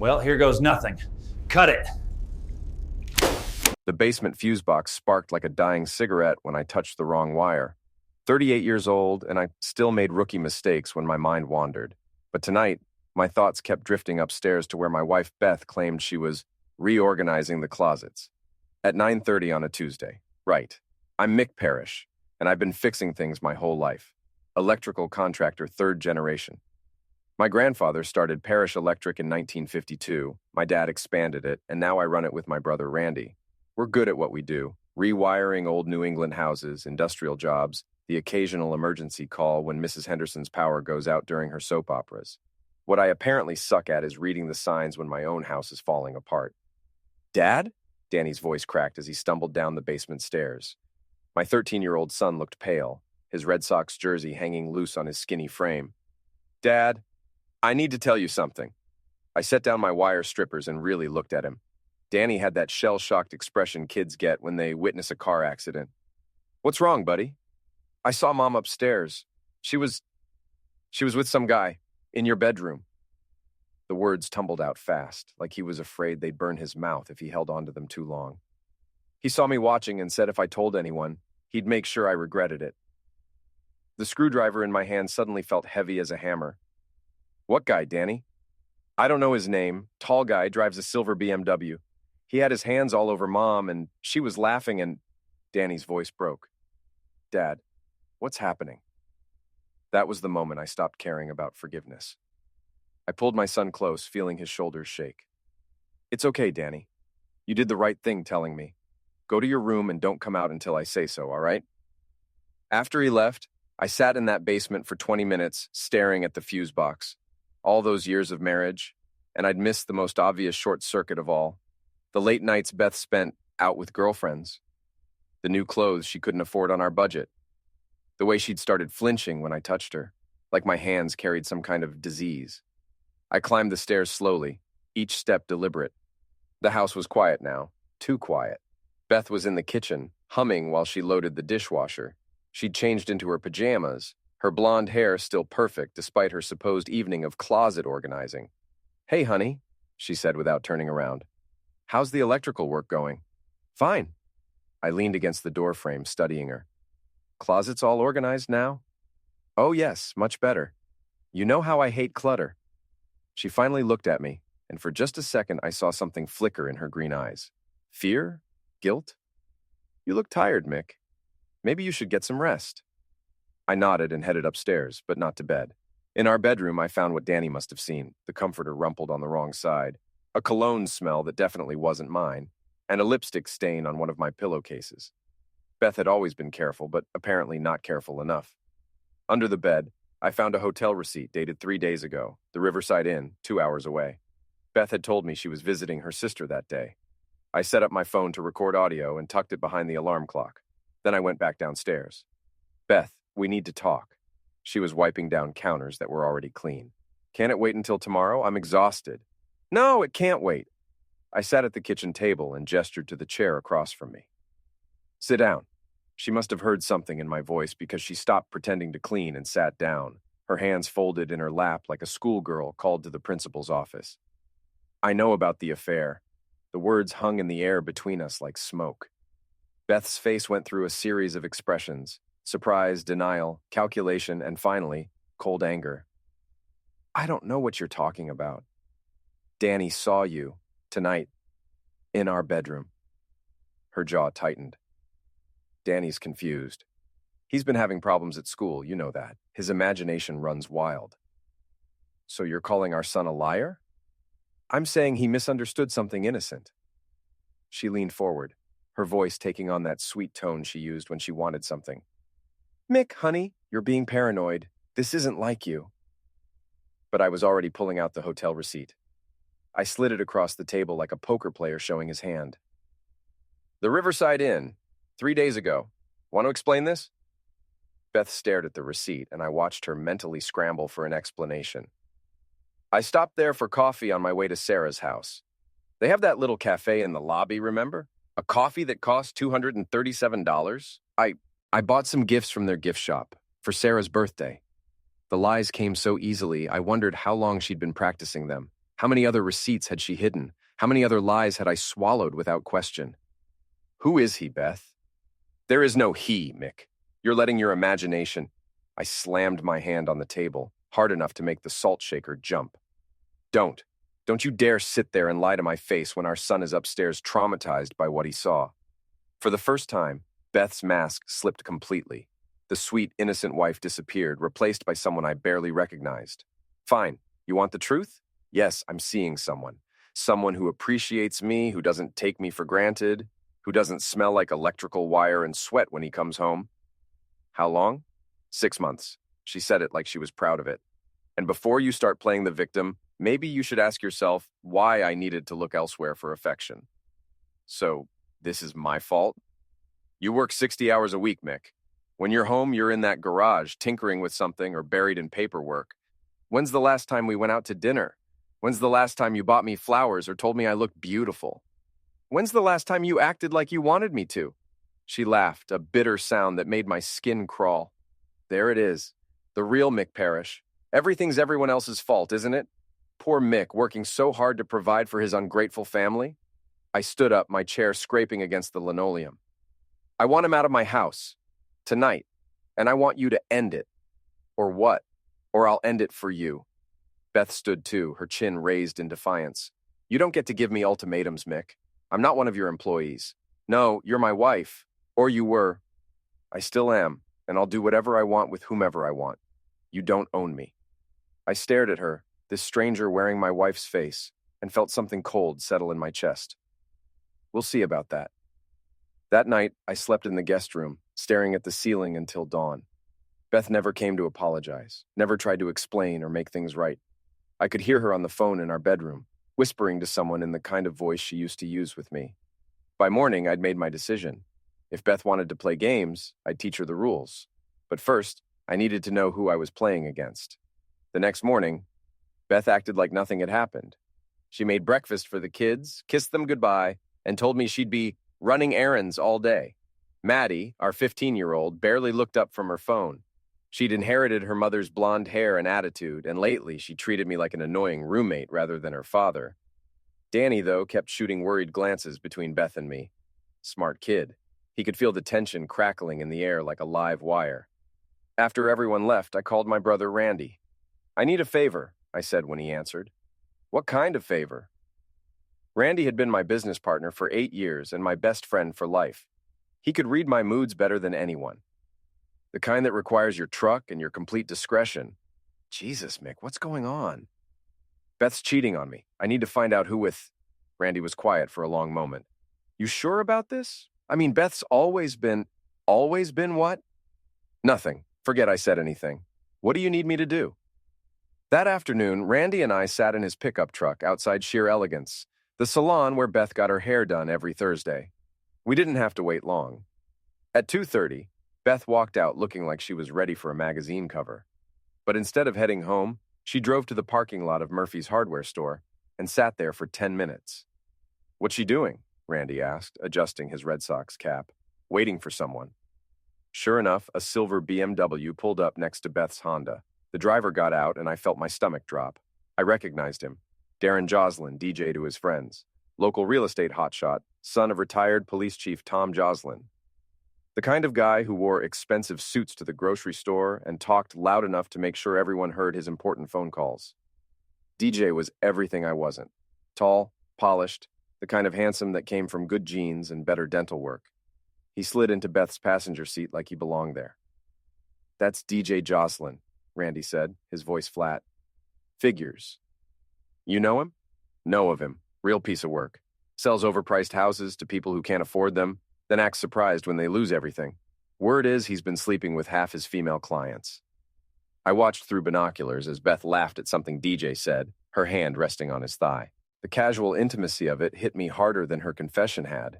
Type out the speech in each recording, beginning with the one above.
Well, here goes nothing. Cut it. The basement fuse box sparked like a dying cigarette when I touched the wrong wire. 38 years old, and I still made rookie mistakes when my mind wandered. But tonight, my thoughts kept drifting upstairs to where my wife Beth claimed she was reorganizing the closets. At 9:30 on a Tuesday. Right. I'm Mick Parrish, and I've been fixing things my whole life. Electrical contractor, third generation. My grandfather started Parrish Electric in 1952. My dad expanded it, and now I run it with my brother Randy. We're good at what we do, rewiring old New England houses, industrial jobs, the occasional emergency call when Mrs. Henderson's power goes out during her soap operas. What I apparently suck at is reading the signs when my own house is falling apart. Dad? Danny's voice cracked as he stumbled down the basement stairs. My 13-year-old son looked pale, his Red Sox jersey hanging loose on his skinny frame. Dad, I need to tell you something. I set down my wire strippers and really looked at him. Danny had that shell-shocked expression kids get when they witness a car accident. What's wrong, buddy? I saw Mom upstairs. She was with some guy in your bedroom. The words tumbled out fast, like he was afraid they'd burn his mouth if he held on to them too long. He saw me watching and said if I told anyone, he'd make sure I regretted it. The screwdriver in my hand suddenly felt heavy as a hammer. What guy, Danny? I don't know his name. Tall guy, drives a silver BMW. He had his hands all over Mom, and she was laughing, and Danny's voice broke. Dad, what's happening? That was the moment I stopped caring about forgiveness. I pulled my son close, feeling his shoulders shake. It's okay, Danny. You did the right thing telling me. Go to your room and don't come out until I say so, all right? After he left, I sat in that basement for 20 minutes, staring at the fuse box. All those years of marriage, and I'd missed the most obvious short circuit of all. The late nights Beth spent out with girlfriends. The new clothes she couldn't afford on our budget. The way she'd started flinching when I touched her, like my hands carried some kind of disease. I climbed the stairs slowly, each step deliberate. The house was quiet now, too quiet. Beth was in the kitchen, humming while she loaded the dishwasher. She'd changed into her pajamas, her blonde hair still perfect despite her supposed evening of closet organizing. Hey, honey, she said without turning around. How's the electrical work going? Fine. I leaned against the door frame, studying her. Closets all organized now? Oh, yes, much better. You know how I hate clutter. She finally looked at me, and for just a second I saw something flicker in her green eyes. Fear? Guilt? You look tired, Mick. Maybe you should get some rest. I nodded and headed upstairs, but not to bed. In our bedroom, I found what Danny must have seen, the comforter rumpled on the wrong side, a cologne smell that definitely wasn't mine, and a lipstick stain on one of my pillowcases. Beth had always been careful, but apparently not careful enough. Under the bed, I found a hotel receipt dated 3 days ago, the Riverside Inn, 2 hours away. Beth had told me she was visiting her sister that day. I set up my phone to record audio and tucked it behind the alarm clock. Then I went back downstairs. Beth, we need to talk. She was wiping down counters that were already clean. Can it wait until tomorrow? I'm exhausted. No, it can't wait. I sat at the kitchen table and gestured to the chair across from me. Sit down. She must have heard something in my voice because she stopped pretending to clean and sat down, her hands folded in her lap like a schoolgirl called to the principal's office. I know about the affair. The words hung in the air between us like smoke. Beth's face went through a series of expressions: surprise, denial, calculation, and finally, cold anger. I don't know what you're talking about. Danny saw you, tonight, in our bedroom. Her jaw tightened. Danny's confused. He's been having problems at school, you know that. His imagination runs wild. So you're calling our son a liar? I'm saying he misunderstood something innocent. She leaned forward, her voice taking on that sweet tone she used when she wanted something. Mick, honey, you're being paranoid. This isn't like you. But I was already pulling out the hotel receipt. I slid it across the table like a poker player showing his hand. The Riverside Inn, 3 days ago. Want to explain this? Beth stared at the receipt, and I watched her mentally scramble for an explanation. I stopped there for coffee on my way to Sarah's house. They have that little cafe in the lobby, remember? A coffee that cost $237? I bought some gifts from their gift shop for Sarah's birthday. The lies came so easily, I wondered how long she'd been practicing them, How many other receipts had she hidden? How many other lies had I swallowed without question? Who is he, Beth? There is no he, Mick. You're letting your imagination. I slammed my hand on the table, hard enough to make the salt shaker jump. Don't. Don't you dare sit there and lie to my face when our son is upstairs traumatized by what he saw. For the first time, Beth's mask slipped completely. The sweet, innocent wife disappeared, replaced by someone I barely recognized. Fine. You want the truth? Yes, I'm seeing someone. Someone who appreciates me, who doesn't take me for granted, who doesn't smell like electrical wire and sweat when he comes home. How long? 6 months. She said it like she was proud of it. And before you start playing the victim, maybe you should ask yourself why I needed to look elsewhere for affection. So, this is my fault? You work 60 hours a week, Mick. When you're home, you're in that garage, tinkering with something or buried in paperwork. When's the last time we went out to dinner? When's the last time you bought me flowers or told me I looked beautiful? When's the last time you acted like you wanted me to? She laughed, a bitter sound that made my skin crawl. There it is. The real Mick Parrish. Everything's everyone else's fault, isn't it? Poor Mick, working so hard to provide for his ungrateful family. I stood up, my chair scraping against the linoleum. I want him out of my house. Tonight. And I want you to end it. Or what? Or I'll end it for you. Beth stood too, her chin raised in defiance. You don't get to give me ultimatums, Mick. I'm not one of your employees. No, you're my wife. Or you were. I still am, and I'll do whatever I want with whomever I want. You don't own me. I stared at her, this stranger wearing my wife's face, and felt something cold settle in my chest. We'll see about that. That night, I slept in the guest room, staring at the ceiling until dawn. Beth never came to apologize, never tried to explain or make things right. I could hear her on the phone in our bedroom, whispering to someone in the kind of voice she used to use with me. By morning, I'd made my decision. If Beth wanted to play games, I'd teach her the rules. But first, I needed to know who I was playing against. The next morning, Beth acted like nothing had happened. She made breakfast for the kids, kissed them goodbye, and told me she'd be running errands all day. Maddie, our 15-year-old, barely looked up from her phone. She'd inherited her mother's blonde hair and attitude, and lately she treated me like an annoying roommate rather than her father. Danny, though, kept shooting worried glances between Beth and me. Smart kid. He could feel the tension crackling in the air like a live wire. After everyone left, I called my brother Randy. I need a favor, I said when he answered. What kind of favor? Randy had been my business partner for 8 years and my best friend for life. He could read my moods better than anyone. The kind that requires your truck and your complete discretion. Jesus, Mick, what's going on? Beth's cheating on me. I need to find out who with... Randy was quiet for a long moment. You sure about this? I mean, Beth's always been... Always been what? Nothing. Forget I said anything. What do you need me to do? That afternoon, Randy and I sat in his pickup truck outside Sheer Elegance, the salon where Beth got her hair done every Thursday. We didn't have to wait long. At 2:30, Beth walked out looking like she was ready for a magazine cover. But instead of heading home, she drove to the parking lot of Murphy's hardware store and sat there for 10 minutes. What's she doing? Randy asked, adjusting his Red Sox cap, waiting for someone. Sure enough, a silver BMW pulled up next to Beth's Honda. The driver got out and I felt my stomach drop. I recognized him. Darren Joslin, DJ to his friends. Local real estate hotshot, son of retired police chief Tom Joslin. The kind of guy who wore expensive suits to the grocery store and talked loud enough to make sure everyone heard his important phone calls. DJ was everything I wasn't. Tall, polished, the kind of handsome that came from good genes and better dental work. He slid into Beth's passenger seat like he belonged there. That's DJ Joslin, Randy said, his voice flat. Figures. You know him? Know of him. Real piece of work. Sells overpriced houses to people who can't afford them, then acts surprised when they lose everything. Word is he's been sleeping with half his female clients. I watched through binoculars as Beth laughed at something DJ said, her hand resting on his thigh. The casual intimacy of it hit me harder than her confession had.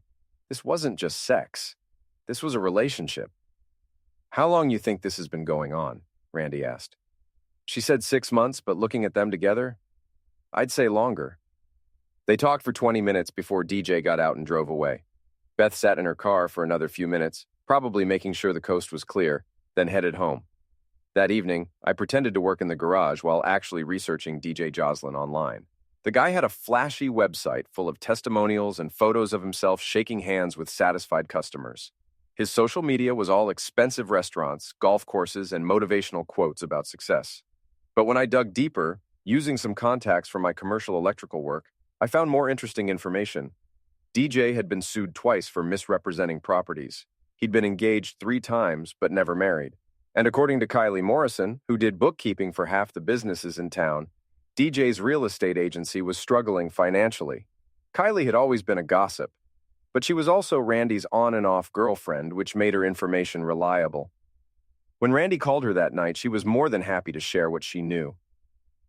This wasn't just sex. This was a relationship. How long you think this has been going on? Randy asked. She said 6 months, but looking at them together, I'd say longer. They talked for 20 minutes before DJ got out and drove away. Beth sat in her car for another few minutes, probably making sure the coast was clear, then headed home. That evening, I pretended to work in the garage while actually researching DJ Joslin online. The guy had a flashy website full of testimonials and photos of himself shaking hands with satisfied customers. His social media was all expensive restaurants, golf courses, and motivational quotes about success. But when I dug deeper, using some contacts from my commercial electrical work, I found more interesting information. DJ had been sued twice for misrepresenting properties. He'd been engaged 3 times, but never married. And according to Kylie Morrison, who did bookkeeping for half the businesses in town, DJ's real estate agency was struggling financially. Kylie had always been a gossip, but she was also Randy's on and off girlfriend, which made her information reliable. When Randy called her that night, she was more than happy to share what she knew.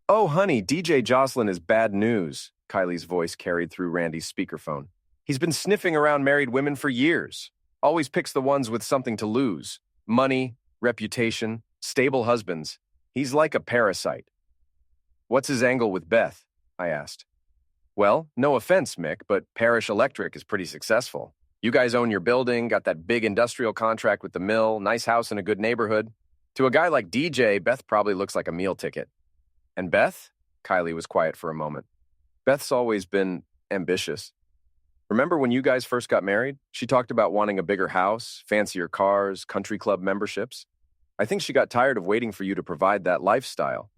"Oh, honey, DJ Jocelyn is bad news," Kylie's voice carried through Randy's speakerphone. "He's been sniffing around married women for years. Always picks the ones with something to lose. Money, reputation, stable husbands. He's like a parasite." "What's his angle with Beth?" I asked. "Well, no offense, Mick, but Parish Electric is pretty successful. You guys own your building, got that big industrial contract with the mill, nice house in a good neighborhood. To a guy like DJ, Beth probably looks like a meal ticket." "And Beth?" Kylie was quiet for a moment. "Beth's always been ambitious. Remember when you guys first got married? She talked about wanting a bigger house, fancier cars, country club memberships. I think she got tired of waiting for you to provide that lifestyle."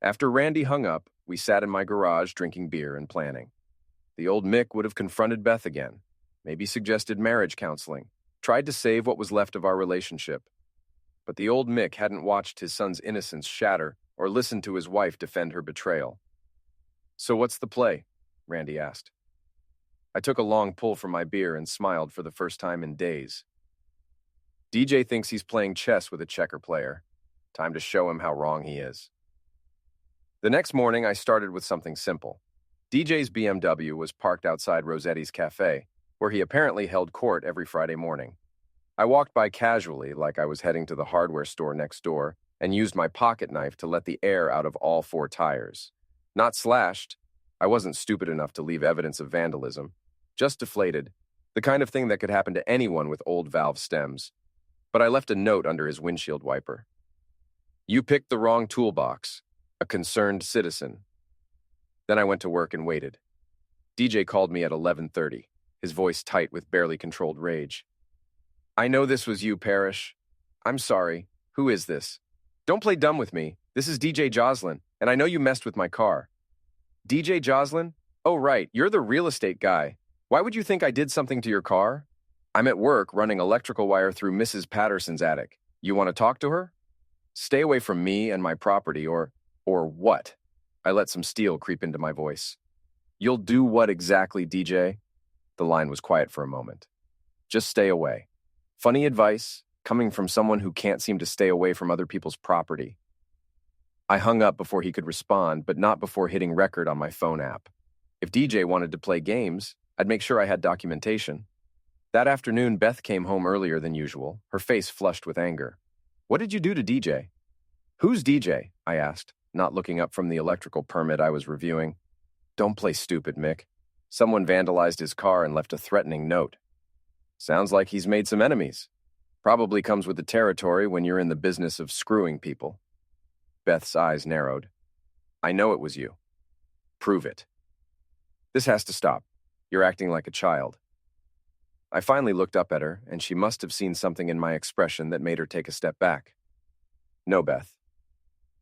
After Randy hung up, we sat in my garage drinking beer and planning. The old Mick would have confronted Beth again, maybe suggested marriage counseling, tried to save what was left of our relationship. But the old Mick hadn't watched his son's innocence shatter or listened to his wife defend her betrayal. "So what's the play?" Randy asked. I took a long pull from my beer and smiled for the first time in days. "DJ thinks he's playing chess with a checker player. Time to show him how wrong he is." The next morning, I started with something simple. DJ's BMW was parked outside Rossetti's Cafe, where he apparently held court every Friday morning. I walked by casually, like I was heading to the hardware store next door, and used my pocket knife to let the air out of all 4 tires. Not slashed. I wasn't stupid enough to leave evidence of vandalism. Just deflated, the kind of thing that could happen to anyone with old valve stems. But I left a note under his windshield wiper. "You picked the wrong toolbox. A concerned citizen." Then I went to work and waited. DJ called me at 11:30, his voice tight with barely controlled rage. "I know this was you, Parrish. I'm sorry. Who is this? Don't play dumb with me. This is DJ Jocelyn, and I know you messed with my car." "DJ Jocelyn? Oh, right, you're the real estate guy. Why would you think I did something to your car?" "I'm at work running electrical wire through Mrs. Patterson's attic. You want to talk to her?" "Stay away from me and my property, or what?" I let some steel creep into my voice. "You'll do what exactly, DJ?" The line was quiet for a moment. "Just stay away." Funny advice, coming from someone who can't seem to stay away from other people's property. I hung up before he could respond, but not before hitting record on my phone app. If DJ wanted to play games, I'd make sure I had documentation. That afternoon, Beth came home earlier than usual, her face flushed with anger. "What did you do to DJ?" "Who's DJ?" I asked, not looking up from the electrical permit I was reviewing. "Don't play stupid, Mick. Someone vandalized his car and left a threatening note." "Sounds like he's made some enemies. Probably comes with the territory when you're in the business of screwing people." Beth's eyes narrowed. "I know it was you." "Prove it." "This has to stop. You're acting like a child." I finally looked up at her, and she must have seen something in my expression that made her take a step back. "No, Beth.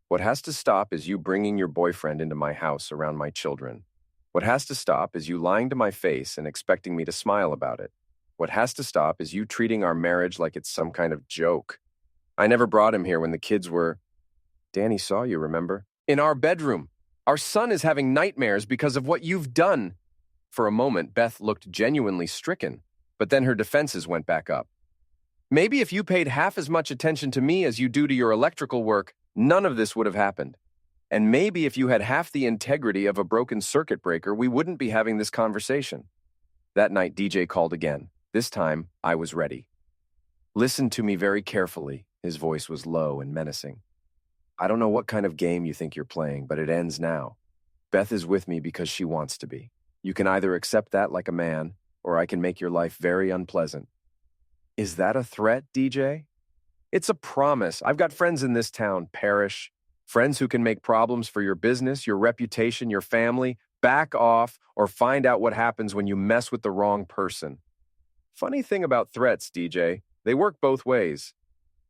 What has to stop is you bringing your boyfriend into my house around my children. What has to stop is you lying to my face and expecting me to smile about it. What has to stop is you treating our marriage like it's some kind of joke. I never brought him here when the kids were— Danny saw you, remember? In our bedroom. Our son is having nightmares because of what you've done." For a moment, Beth looked genuinely stricken, but then her defenses went back up. "Maybe if you paid half as much attention to me as you do to your electrical work, none of this would have happened. And maybe if you had half the integrity of a broken circuit breaker, we wouldn't be having this conversation." That night, DJ called again. This time, I was ready. "Listen to me very carefully." His voice was low and menacing. "I don't know what kind of game you think you're playing, but it ends now. Beth is with me because she wants to be. You can either accept that like a man, or I can make your life very unpleasant." "Is that a threat, DJ?" "It's a promise. I've got friends in this town, Parrish. Friends who can make problems for your business, your reputation, your family, back off or find out what happens when you mess with the wrong person. Funny thing about threats, DJ, they work both ways.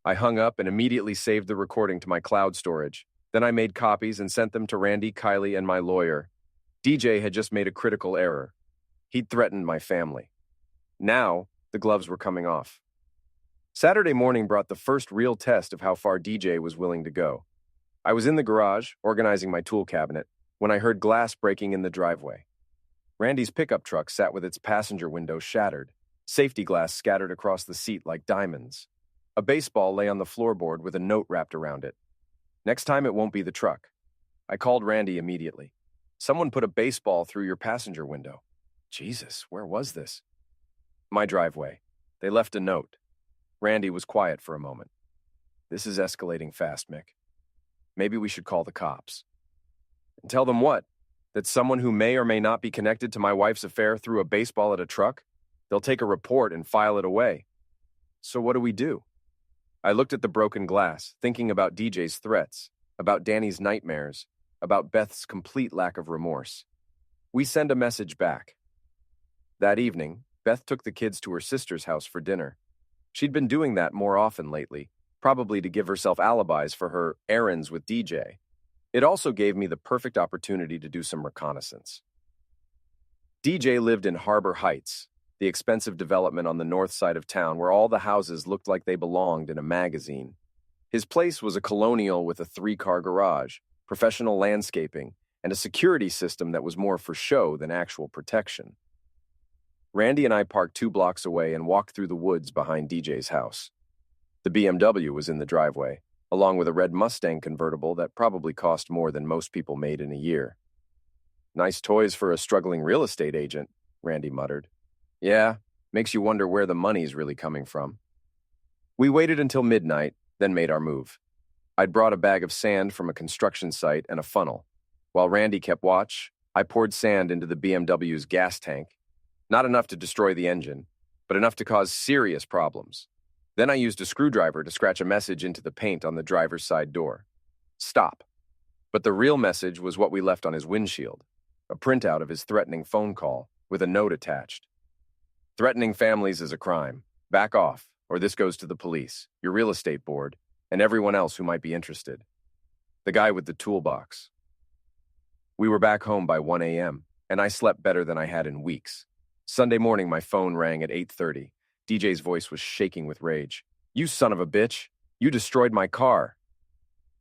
I hung up and immediately saved the recording to my cloud storage. Then I made copies and sent them to Randy, Kylie, and my lawyer. DJ had just made a critical error. He'd threatened my family. Now, the gloves were coming off. Saturday morning brought the first real test of how far DJ was willing to go. I was in the garage, organizing my tool cabinet, when I heard glass breaking in the driveway. Randy's pickup truck sat with its passenger window shattered, safety glass scattered across the seat like diamonds. A baseball lay on the floorboard with a note wrapped around it. Next time it won't be the truck. I called Randy immediately. Someone put a baseball through your passenger window. Jesus, where was this? My driveway. They left a note. Randy was quiet for a moment. This is escalating fast, Mick. Maybe we should call the cops. And tell them what? That someone who may or may not be connected to my wife's affair threw a baseball at a truck? They'll take a report and file it away. So what do we do? I looked at the broken glass, thinking about DJ's threats, about Danny's nightmares, about Beth's complete lack of remorse. We send a message back. That evening, Beth took the kids to her sister's house for dinner. She'd been doing that more often lately, probably to give herself alibis for her errands with DJ. It also gave me the perfect opportunity to do some reconnaissance. DJ lived in Harbor Heights, the expensive development on the north side of town where all the houses looked like they belonged in a magazine. His place was a colonial with a 3-car garage, professional landscaping, and a security system that was more for show than actual protection. Randy and I parked 2 blocks away and walked through the woods behind DJ's house. The BMW was in the driveway, along with a red Mustang convertible that probably cost more than most people made in a year. Nice toys for a struggling real estate agent, Randy muttered. Yeah, makes you wonder where the money's really coming from. We waited until midnight, then made our move. I'd brought a bag of sand from a construction site and a funnel. While Randy kept watch, I poured sand into the BMW's gas tank. Not enough to destroy the engine, but enough to cause serious problems. Then I used a screwdriver to scratch a message into the paint on the driver's side door. Stop. But the real message was what we left on his windshield, a printout of his threatening phone call with a note attached. Threatening families is a crime. Back off, or this goes to the police, your real estate board, and everyone else who might be interested. The guy with the toolbox. We were back home by 1 a.m., and I slept better than I had in weeks. Sunday morning, my phone rang at 8:30. DJ's voice was shaking with rage. You son of a bitch! You destroyed my car!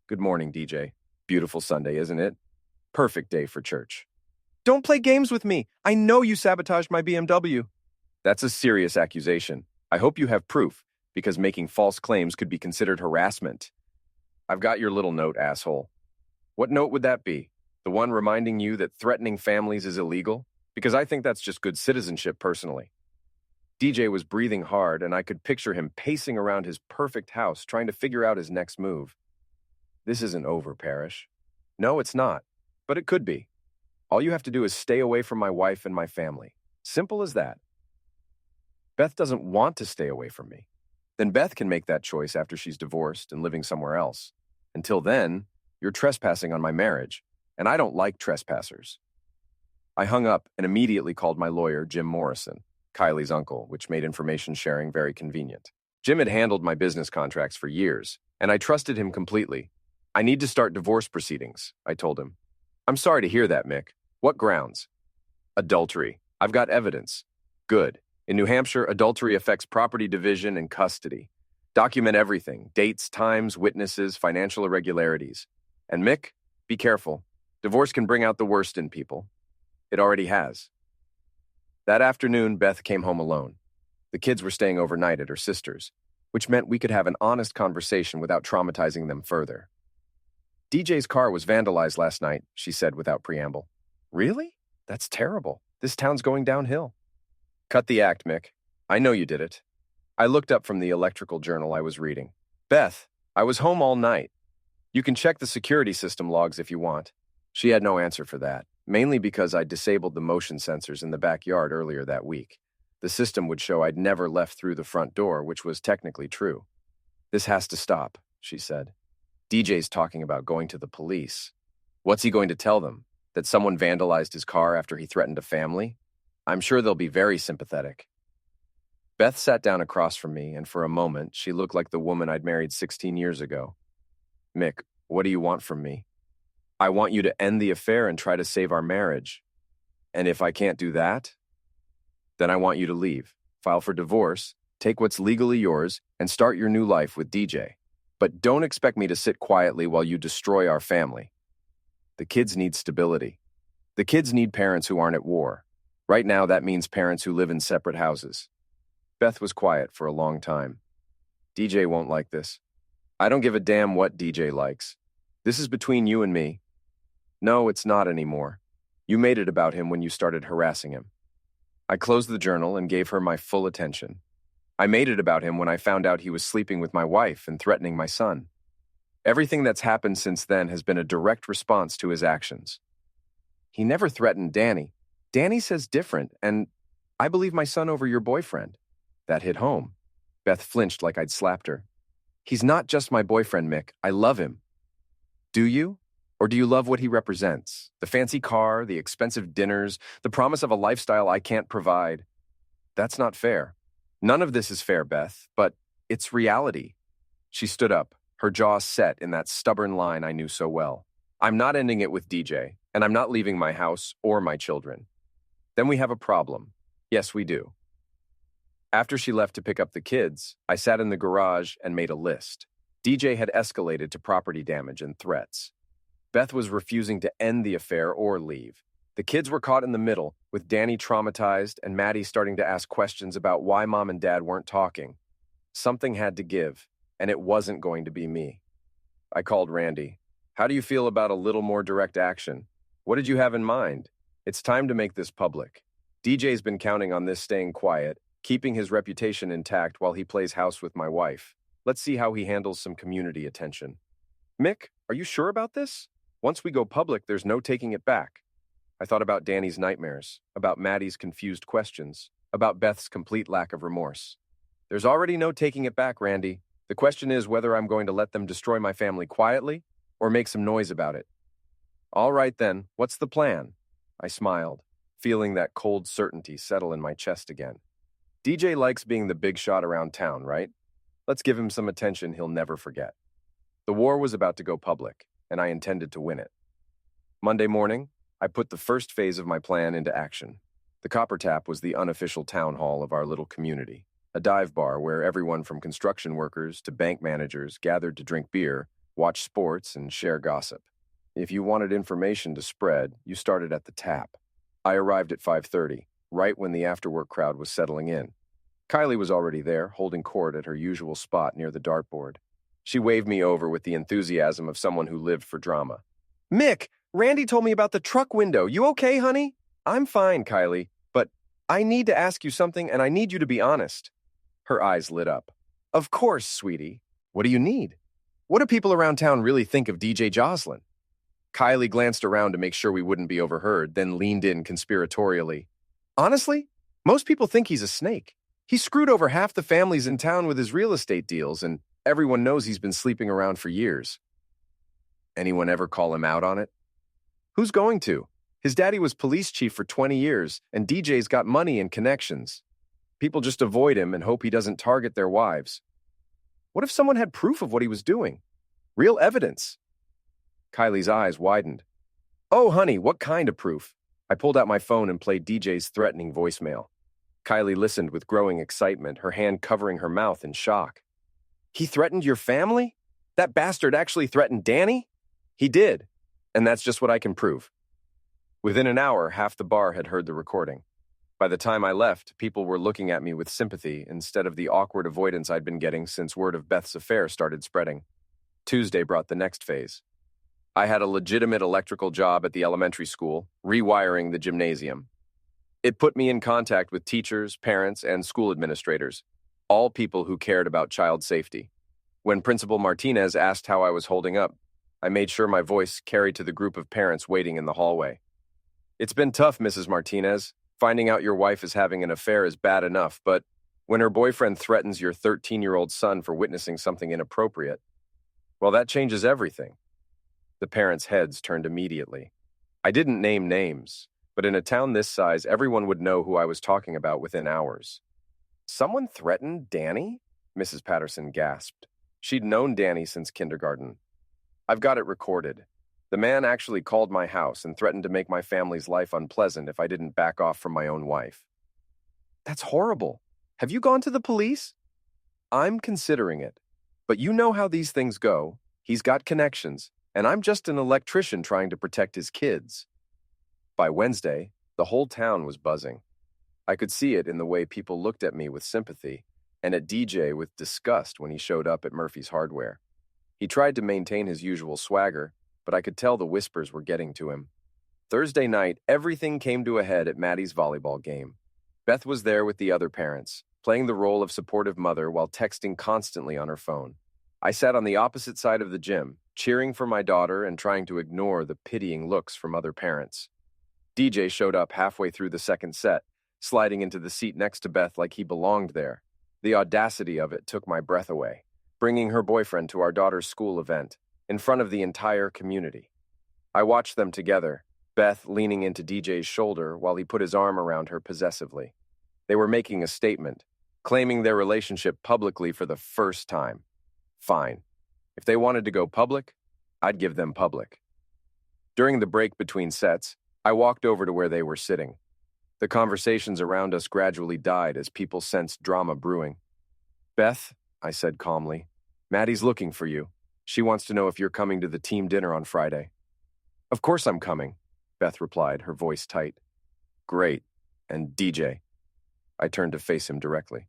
Good morning, DJ. Beautiful Sunday, isn't it? Perfect day for church. Don't play games with me! I know you sabotaged my BMW! That's a serious accusation. I hope you have proof, because making false claims could be considered harassment. I've got your little note, asshole. What note would that be? The one reminding you that threatening families is illegal? Because I think that's just good citizenship, personally. DJ was breathing hard, and I could picture him pacing around his perfect house, trying to figure out his next move. This isn't over, Parrish. No, it's not, but it could be. All you have to do is stay away from my wife and my family. Simple as that. Beth doesn't want to stay away from me. Then Beth can make that choice after she's divorced and living somewhere else. Until then, you're trespassing on my marriage, and I don't like trespassers. I hung up and immediately called my lawyer, Jim Morrison, Kylie's uncle, which made information sharing very convenient. Jim had handled my business contracts for years, and I trusted him completely. I need to start divorce proceedings, I told him. I'm sorry to hear that, Mick. What grounds? Adultery. I've got evidence. Good. In New Hampshire, adultery affects property division and custody. Document everything: dates, times, witnesses, financial irregularities. And Mick, be careful. Divorce can bring out the worst in people. It already has. That afternoon, Beth came home alone. The kids were staying overnight at her sister's, which meant we could have an honest conversation without traumatizing them further. DJ's car was vandalized last night, she said without preamble. Really? That's terrible. This town's going downhill. Cut the act, Mick. I know you did it. I looked up from the electrical journal I was reading. Beth, I was home all night. You can check the security system logs if you want. She had no answer for that, mainly because I disabled the motion sensors in the backyard earlier that week. The system would show I'd never left through the front door, which was technically true. This has to stop, she said. DJ's talking about going to the police. What's he going to tell them? That someone vandalized his car after he threatened a family? I'm sure they'll be very sympathetic. Beth sat down across from me, and for a moment, she looked like the woman I'd married 16 years ago. Mick, what do you want from me? I want you to end the affair and try to save our marriage. And if I can't do that, then I want you to leave, file for divorce, take what's legally yours, and start your new life with DJ. But don't expect me to sit quietly while you destroy our family. The kids need stability. The kids need parents who aren't at war. Right now, that means parents who live in separate houses. Beth was quiet for a long time. DJ won't like this. I don't give a damn what DJ likes. This is between you and me. No, it's not anymore. You made it about him when you started harassing him. I closed the journal and gave her my full attention. I made it about him when I found out he was sleeping with my wife and threatening my son. Everything that's happened since then has been a direct response to his actions. He never threatened Danny. Danny says different, and I believe my son over your boyfriend. That hit home. Beth flinched like I'd slapped her. He's not just my boyfriend, Mick. I love him. Do you? Or do you love what he represents? The fancy car, the expensive dinners, the promise of a lifestyle I can't provide. That's not fair. None of this is fair, Beth, but it's reality. She stood up, her jaw set in that stubborn line I knew so well. I'm not ending it with DJ, and I'm not leaving my house or my children. Then we have a problem. Yes, we do. After she left to pick up the kids, I sat in the garage and made a list. DJ had escalated to property damage and threats. Beth was refusing to end the affair or leave. The kids were caught in the middle, with Danny traumatized and Maddie starting to ask questions about why Mom and Dad weren't talking. Something had to give, and it wasn't going to be me. I called Randy. How do you feel about a little more direct action? What did you have in mind? It's time to make this public. DJ's been counting on this staying quiet, keeping his reputation intact while he plays house with my wife. Let's see how he handles some community attention. Mick, are you sure about this? Once we go public, there's no taking it back. I thought about Danny's nightmares, about Maddie's confused questions, about Beth's complete lack of remorse. There's already no taking it back, Randy. The question is whether I'm going to let them destroy my family quietly or make some noise about it. All right then, what's the plan? I smiled, feeling that cold certainty settle in my chest again. DJ likes being the big shot around town, right? Let's give him some attention he'll never forget. The war was about to go public, and I intended to win it. Monday morning, I put the first phase of my plan into action. The Copper Tap was the unofficial town hall of our little community, a dive bar where everyone from construction workers to bank managers gathered to drink beer, watch sports, and share gossip. If you wanted information to spread, you started at the tap. I arrived at 5:30, right when the after-work crowd was settling in. Kylie was already there, holding court at her usual spot near the dartboard. She waved me over with the enthusiasm of someone who lived for drama. Mick, Randy told me about the truck window. You okay, honey? I'm fine, Kylie, but I need to ask you something and I need you to be honest. Her eyes lit up. Of course, sweetie. What do you need? What do people around town really think of DJ Jocelyn? Kylie glanced around to make sure we wouldn't be overheard, then leaned in conspiratorially. Honestly, most people think he's a snake. He screwed over half the families in town with his real estate deals, and everyone knows he's been sleeping around for years. Anyone ever call him out on it? Who's going to? His daddy was police chief for 20 years, and DJ's got money and connections. People just avoid him and hope he doesn't target their wives. What if someone had proof of what he was doing? Real evidence. Kylie's eyes widened. Oh, honey, what kind of proof? I pulled out my phone and played DJ's threatening voicemail. Kylie listened with growing excitement, her hand covering her mouth in shock. He threatened your family? That bastard actually threatened Danny? He did, and that's just what I can prove. Within an hour, half the bar had heard the recording. By the time I left, people were looking at me with sympathy instead of the awkward avoidance I'd been getting since word of Beth's affair started spreading. Tuesday brought the next phase. I had a legitimate electrical job at the elementary school, rewiring the gymnasium. It put me in contact with teachers, parents, and school administrators, all people who cared about child safety. When Principal Martinez asked how I was holding up, I made sure my voice carried to the group of parents waiting in the hallway. It's been tough, Mrs. Martinez. Finding out your wife is having an affair is bad enough, but when her boyfriend threatens your 13-year-old son for witnessing something inappropriate, Well, that changes everything. The parents' heads turned immediately. I didn't name names, but in a town this size, everyone would know who I was talking about within hours. Someone threatened Danny? Mrs. Patterson gasped. She'd known Danny since kindergarten. I've got it recorded. The man actually called my house and threatened to make my family's life unpleasant if I didn't back off from my own wife. That's horrible. Have you gone to the police? I'm considering it. But you know how these things go. He's got connections, and I'm just an electrician trying to protect his kids. By Wednesday, the whole town was buzzing. I could see it in the way people looked at me with sympathy, and at DJ with disgust when he showed up at Murphy's Hardware. He tried to maintain his usual swagger, but I could tell the whispers were getting to him. Thursday night, everything came to a head at Maddie's volleyball game. Beth was there with the other parents, playing the role of supportive mother while texting constantly on her phone. I sat on the opposite side of the gym, cheering for my daughter and trying to ignore the pitying looks from other parents. DJ showed up halfway through the second set, sliding into the seat next to Beth like he belonged there. The audacity of it took my breath away, bringing her boyfriend to our daughter's school event, in front of the entire community. I watched them together, Beth leaning into DJ's shoulder while he put his arm around her possessively. They were making a statement, claiming their relationship publicly for the first time. Fine. If they wanted to go public, I'd give them public. During the break between sets, I walked over to where they were sitting. The conversations around us gradually died as people sensed drama brewing. Beth, I said calmly, Maddie's looking for you. She wants to know if you're coming to the team dinner on Friday. Of course I'm coming, Beth replied, her voice tight. Great. And DJ. I turned to face him directly.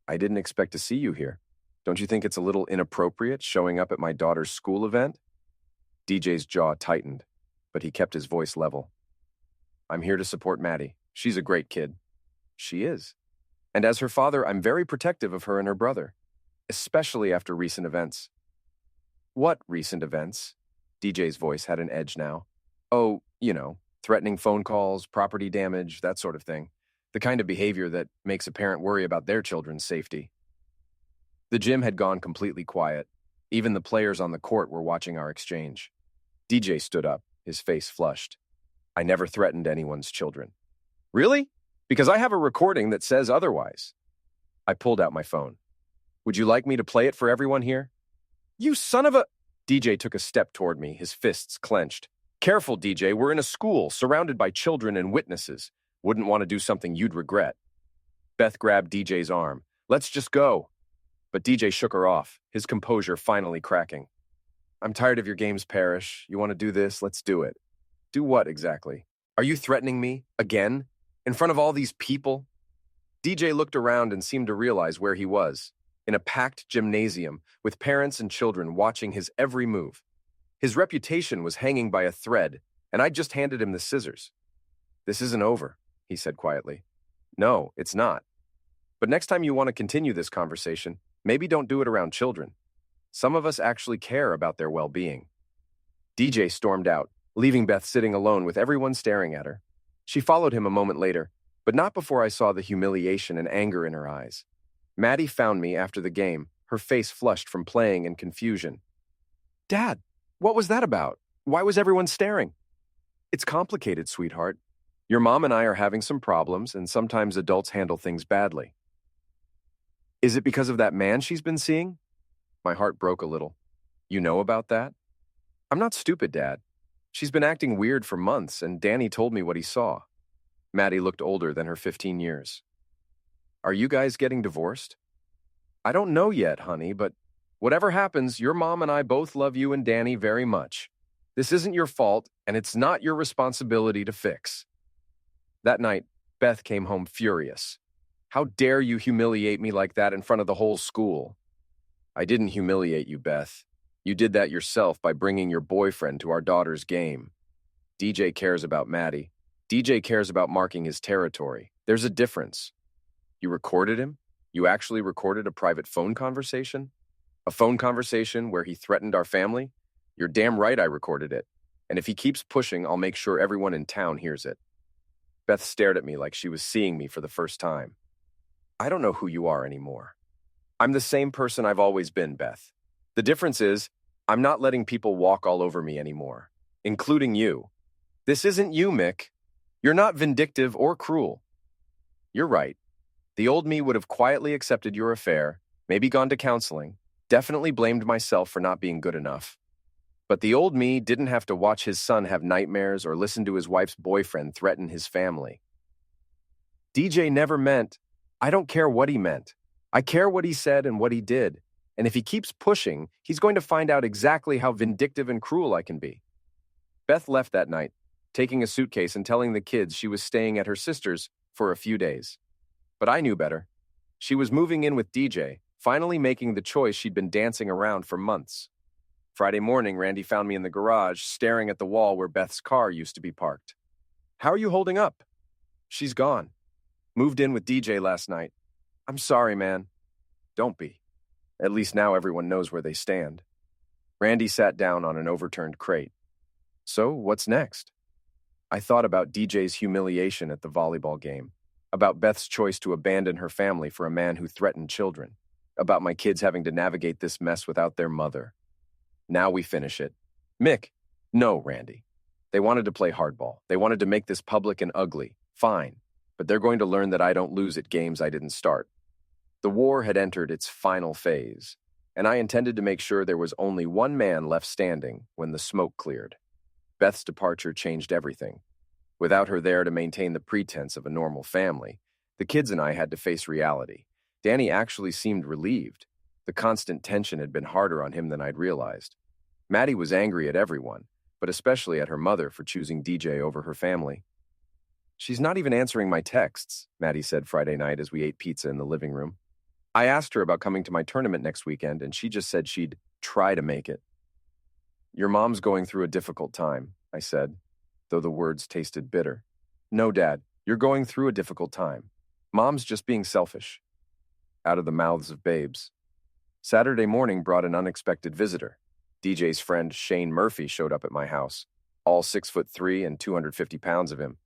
I didn't expect to see you here. Don't you think it's a little inappropriate showing up at my daughter's school event? DJ's jaw tightened, but he kept his voice level. I'm here to support Maddie. She's a great kid. She is. And as her father, I'm very protective of her and her brother, especially after recent events. What recent events? DJ's voice had an edge now. Oh, threatening phone calls, property damage, that sort of thing. The kind of behavior that makes a parent worry about their children's safety. The gym had gone completely quiet. Even the players on the court were watching our exchange. DJ stood up, his face flushed. I never threatened anyone's children. Really? Because I have a recording that says otherwise. I pulled out my phone. Would you like me to play it for everyone here? You son of a... DJ took a step toward me, his fists clenched. Careful, DJ, we're in a school, surrounded by children and witnesses. Wouldn't want to do something you'd regret. Beth grabbed DJ's arm. Let's just go. But DJ shook her off, his composure finally cracking. I'm tired of your games, Parrish. You want to do this? Let's do it. Do what exactly? Are you threatening me? Again? In front of all these people? DJ looked around and seemed to realize where he was. In a packed gymnasium, with parents and children watching his every move. His reputation was hanging by a thread, and I'd just handed him the scissors. This isn't over, he said quietly. No, it's not. But next time you want to continue this conversation, maybe don't do it around children. Some of us actually care about their well-being. DJ stormed out, leaving Beth sitting alone with everyone staring at her. She followed him a moment later, but not before I saw the humiliation and anger in her eyes. Maddie found me after the game, her face flushed from playing and confusion. Dad, what was that about? Why was everyone staring? It's complicated, sweetheart. Your mom and I are having some problems, and sometimes adults handle things badly. Is it because of that man she's been seeing? My heart broke a little. You know about that? I'm not stupid, Dad. She's been acting weird for months, and Danny told me what he saw. Maddie looked older than her 15 years. Are you guys getting divorced? I don't know yet, honey, but whatever happens, your mom and I both love you and Danny very much. This isn't your fault, and it's not your responsibility to fix. That night, Beth came home furious. How dare you humiliate me like that in front of the whole school? I didn't humiliate you, Beth. You did that yourself by bringing your boyfriend to our daughter's game. DJ cares about Maddie. DJ cares about marking his territory. There's a difference. You recorded him? You actually recorded a private phone conversation? A phone conversation where he threatened our family? You're damn right I recorded it. And if he keeps pushing, I'll make sure everyone in town hears it. Beth stared at me like she was seeing me for the first time. I don't know who you are anymore. I'm the same person I've always been, Beth. The difference is, I'm not letting people walk all over me anymore, including you. This isn't you, Mick. You're not vindictive or cruel. You're right. The old me would have quietly accepted your affair, maybe gone to counseling, definitely blamed myself for not being good enough. But the old me didn't have to watch his son have nightmares or listen to his wife's boyfriend threaten his family. DJ never meant, I don't care what he meant. I care what he said and what he did. And if he keeps pushing, he's going to find out exactly how vindictive and cruel I can be. Beth left that night, taking a suitcase and telling the kids she was staying at her sister's for a few days. But I knew better. She was moving in with DJ, finally making the choice she'd been dancing around for months. Friday morning, Randy found me in the garage, staring at the wall where Beth's car used to be parked. How are you holding up? She's gone. Moved in with DJ last night. I'm sorry, man. Don't be. At least now everyone knows where they stand. Randy sat down on an overturned crate. So, what's next? I thought about DJ's humiliation at the volleyball game, about Beth's choice to abandon her family for a man who threatened children, about my kids having to navigate this mess without their mother. Now we finish it. Mick, no, Randy. They wanted to play hardball. They wanted to make this public and ugly. Fine. But they're going to learn that I don't lose at games I didn't start. The war had entered its final phase, and I intended to make sure there was only one man left standing when the smoke cleared. Beth's departure changed everything. Without her there to maintain the pretense of a normal family, the kids and I had to face reality. Danny actually seemed relieved. The constant tension had been harder on him than I'd realized. Maddie was angry at everyone, but especially at her mother for choosing DJ over her family. She's not even answering my texts, Maddie said Friday night as we ate pizza in the living room. I asked her about coming to my tournament next weekend, and she just said she'd try to make it. Your mom's going through a difficult time, I said, though the words tasted bitter. No, Dad, you're going through a difficult time. Mom's just being selfish. Out of the mouths of babes. Saturday morning brought an unexpected visitor. DJ's friend Shane Murphy showed up at my house, all 6'3" and 250 pounds of him.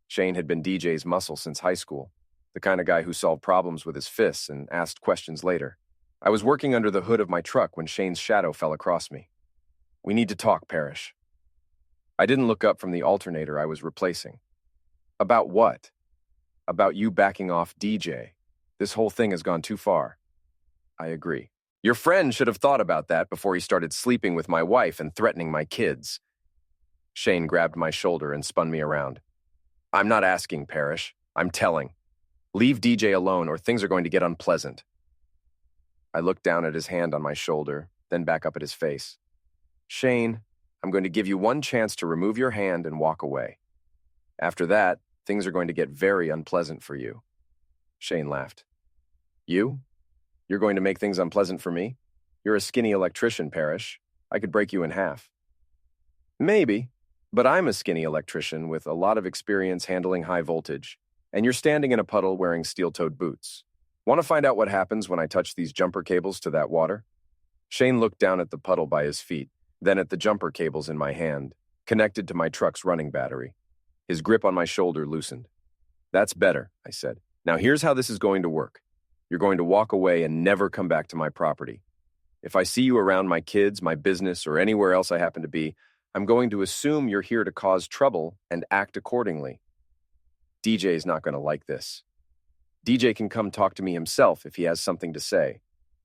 Shane had been DJ's muscle since high school, the kind of guy who solved problems with his fists and asked questions later. I was working under the hood of my truck when Shane's shadow fell across me. We need to talk, Parrish. I didn't look up from the alternator I was replacing. About what? About you backing off DJ. This whole thing has gone too far. I agree. Your friend should have thought about that before he started sleeping with my wife and threatening my kids. Shane grabbed my shoulder and spun me around. I'm not asking, Parrish. I'm telling. Leave DJ alone or things are going to get unpleasant. I looked down at his hand on my shoulder, then back up at his face. Shane, I'm going to give you one chance to remove your hand and walk away. After that, things are going to get very unpleasant for you. Shane laughed. You? You're going to make things unpleasant for me? You're a skinny electrician, Parrish. I could break you in half. Maybe, but I'm a skinny electrician with a lot of experience handling high voltage, and you're standing in a puddle wearing steel-toed boots. Want to find out what happens when I touch these jumper cables to that water? Shane looked down at the puddle by his feet, then at the jumper cables in my hand, connected to my truck's running battery. His grip on my shoulder loosened. That's better, I said. Now here's how this is going to work. You're going to walk away and never come back to my property. If I see you around my kids, my business, or anywhere else I happen to be, I'm going to assume you're here to cause trouble and act accordingly. DJ's not going to like this. DJ can come talk to me himself if he has something to say.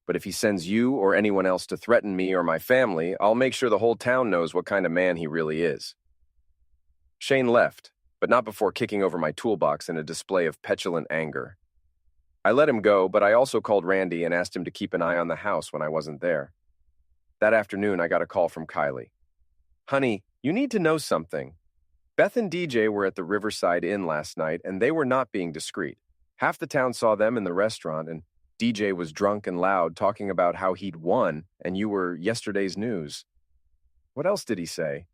But if he sends you or anyone else to threaten me or my family, I'll make sure the whole town knows what kind of man he really is. Shane left, but not before kicking over my toolbox in a display of petulant anger. I let him go, but I also called Randy and asked him to keep an eye on the house when I wasn't there. That afternoon, I got a call from Kylie. Honey, you need to know something. Beth and DJ were at the Riverside Inn last night, and they were not being discreet. Half the town saw them in the restaurant, and DJ was drunk and loud, talking about how he'd won, and you were yesterday's news. What else did he say?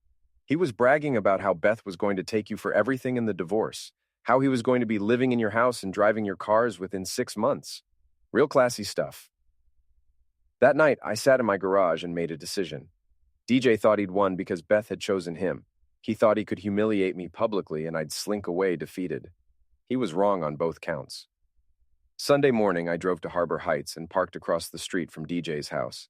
He was bragging about how Beth was going to take you for everything in the divorce, how he was going to be living in your house and driving your cars within 6 months. Real classy stuff. That night, I sat in my garage and made a decision. DJ thought he'd won because Beth had chosen him. He thought he could humiliate me publicly and I'd slink away defeated. He was wrong on both counts. Sunday morning, I drove to Harbor Heights and parked across the street from DJ's house.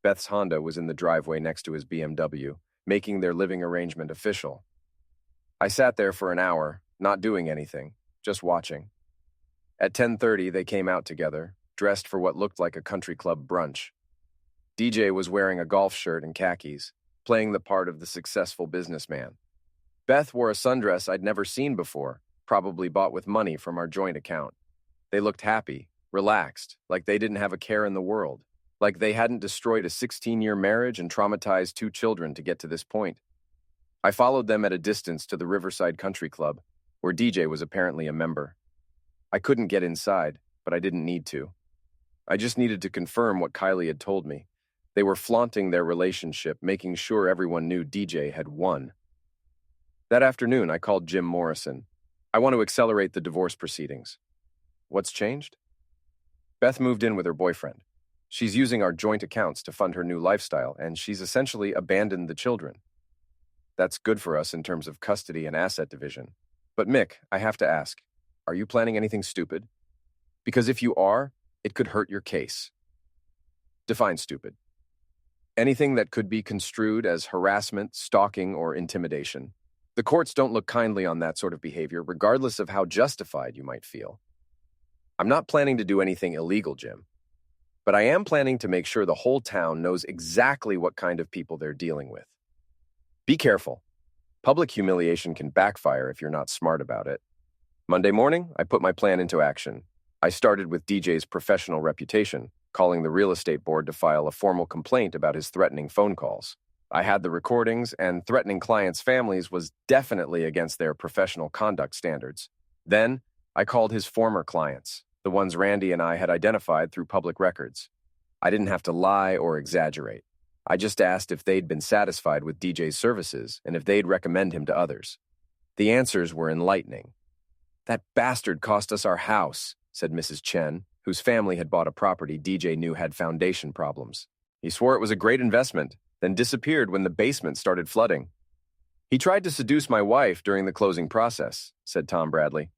Beth's Honda was in the driveway next to his BMW, making their living arrangement official. I sat there for an hour, not doing anything, just watching. At 10:30, they came out together, dressed for what looked like a country club brunch. DJ was wearing a golf shirt and khakis, playing the part of the successful businessman. Beth wore a sundress I'd never seen before, probably bought with money from our joint account. They looked happy, relaxed, like they didn't have a care in the world, like they hadn't destroyed a 16-year marriage and traumatized 2 children to get to this point. I followed them at a distance to the Riverside Country Club, where DJ was apparently a member. I couldn't get inside, but I didn't need to. I just needed to confirm what Kylie had told me. They were flaunting their relationship, making sure everyone knew DJ had won. That afternoon, I called Jim Morrison. I want to accelerate the divorce proceedings. What's changed? Beth moved in with her boyfriend. She's using our joint accounts to fund her new lifestyle, and she's essentially abandoned the children. That's good for us in terms of custody and asset division. But Mick, I have to ask, are you planning anything stupid? Because if you are, it could hurt your case. Define stupid. Anything that could be construed as harassment, stalking, or intimidation. The courts don't look kindly on that sort of behavior, regardless of how justified you might feel. I'm not planning to do anything illegal, Jim. But I am planning to make sure the whole town knows exactly what kind of people they're dealing with. Be careful. Public humiliation can backfire if you're not smart about it. Monday morning, I put my plan into action. I started with DJ's professional reputation, calling the real estate board to file a formal complaint about his threatening phone calls. I had the recordings, and threatening clients' families was definitely against their professional conduct standards. Then, I called his former clients, the ones Randy and I had identified through public records. I didn't have to lie or exaggerate. I just asked if they'd been satisfied with DJ's services and if they'd recommend him to others. The answers were enlightening. "That bastard cost us our house," said Mrs. Chen, whose family had bought a property DJ knew had foundation problems. "He swore it was a great investment, then disappeared when the basement started flooding. He tried to seduce my wife during the closing process," said Tom Bradley.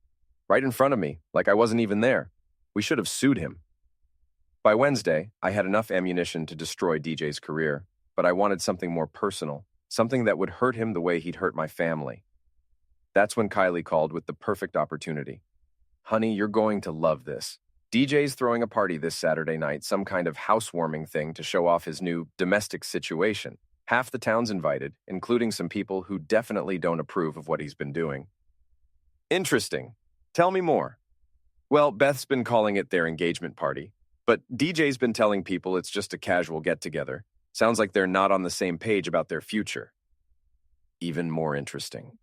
"Right in front of me, like I wasn't even there. We should have sued him." By Wednesday, I had enough ammunition to destroy DJ's career, but I wanted something more personal, something that would hurt him the way he'd hurt my family. That's when Kylie called with the perfect opportunity. "Honey, you're going to love this. DJ's throwing a party this Saturday night, some kind of housewarming thing to show off his new domestic situation. Half the town's invited, including some people who definitely don't approve of what he's been doing." "Interesting. Tell me more." "Well, Beth's been calling it their engagement party, but DJ's been telling people it's just a casual get-together. Sounds like they're not on the same page about their future." Even more interesting.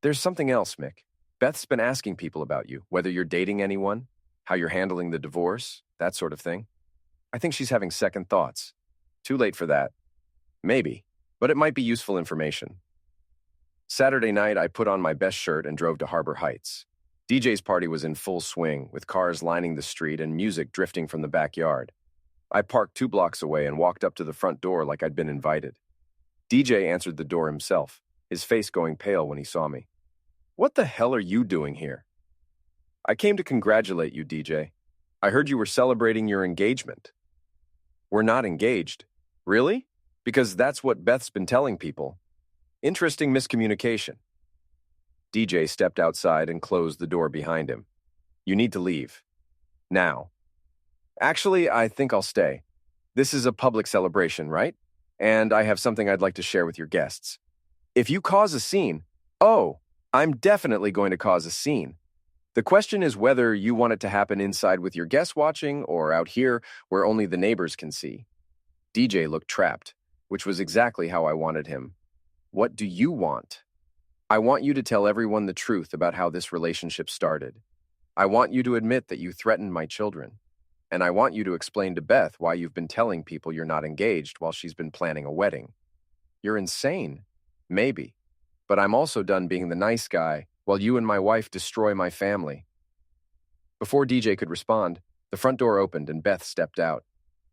"There's something else, Mick. Beth's been asking people about you, whether you're dating anyone, how you're handling the divorce, that sort of thing. I think she's having second thoughts. Too late for that. Maybe, but it might be useful information." Saturday night, I put on my best shirt and drove to Harbor Heights. DJ's party was in full swing, with cars lining the street and music drifting from the backyard. I parked 2 blocks away and walked up to the front door like I'd been invited. DJ answered the door himself, his face going pale when he saw me. "What the hell are you doing here?" "I came to congratulate you, DJ. I heard you were celebrating your engagement." "We're not engaged." "Really? Because that's what Beth's been telling people." "Interesting miscommunication." DJ stepped outside and closed the door behind him. "You need to leave. Now." "Actually, I think I'll stay. This is a public celebration, right? And I have something I'd like to share with your guests. If you cause a scene..." "Oh, I'm definitely going to cause a scene. The question is whether you want it to happen inside with your guests watching or out here where only the neighbors can see." DJ looked trapped, which was exactly how I wanted him. "What do you want?" "I want you to tell everyone the truth about how this relationship started. I want you to admit that you threatened my children. And I want you to explain to Beth why you've been telling people you're not engaged while she's been planning a wedding. You're insane. Maybe. But I'm also done being the nice guy while you and my wife destroy my family." Before DJ could respond, the front door opened and Beth stepped out.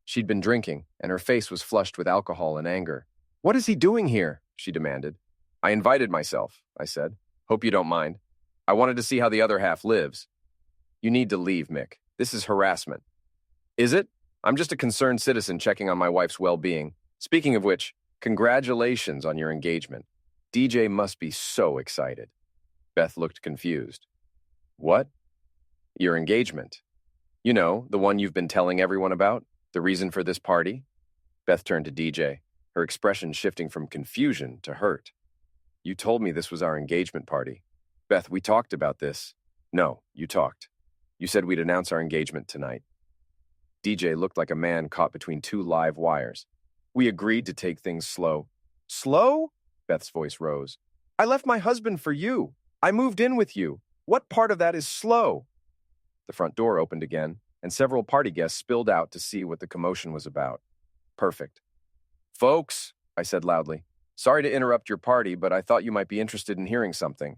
She'd been drinking, and her face was flushed with alcohol and anger. "What is he doing here?" she demanded. "I invited myself," I said. "Hope you don't mind. I wanted to see how the other half lives." "You need to leave, Mick. This is harassment." "Is it? I'm just a concerned citizen checking on my wife's well-being. Speaking of which, congratulations on your engagement. DJ must be so excited. Beth looked confused. What? Your engagement? You know, the one you've been telling everyone about? The reason for this party? Beth turned to DJ, her expression shifting from confusion to hurt. You told me this was our engagement party. Beth, we talked about this. No, you talked. You said we'd announce our engagement tonight. DJ looked like a man caught between two live wires. We agreed to take things slow. Slow? Beth's voice rose. I left my husband for you. I moved in with you. What part of that is slow? The front door opened again, and several party guests spilled out to see what the commotion was about. Perfect. Folks, I said loudly, sorry to interrupt your party, but I thought you might be interested in hearing something.